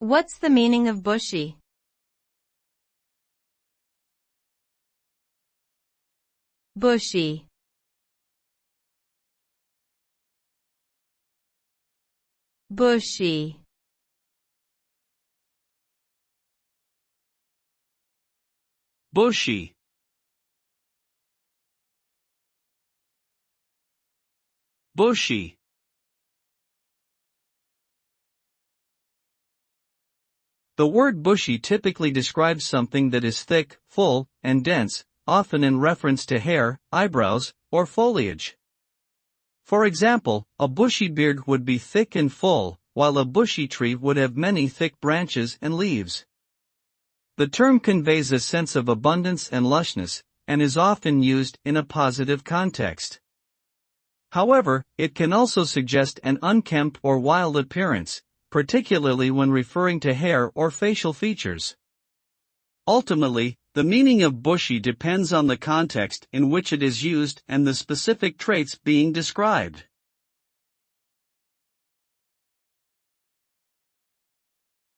What's the meaning of bushy? Bushy. Bushy. Bushy. Bushy. The word bushy typically describes something that is thick, full, and dense, often in reference to hair, eyebrows, or foliage. For example, a bushy beard would be thick and full, while a bushy tree would have many thick branches and leaves. The term conveys a sense of abundance and lushness, and is often used in a positive context. However, it can also suggest an unkempt or wild appearance, particularly when referring to hair or facial features. Ultimately, the meaning of bushy depends on the context in which it is used and the specific traits being described.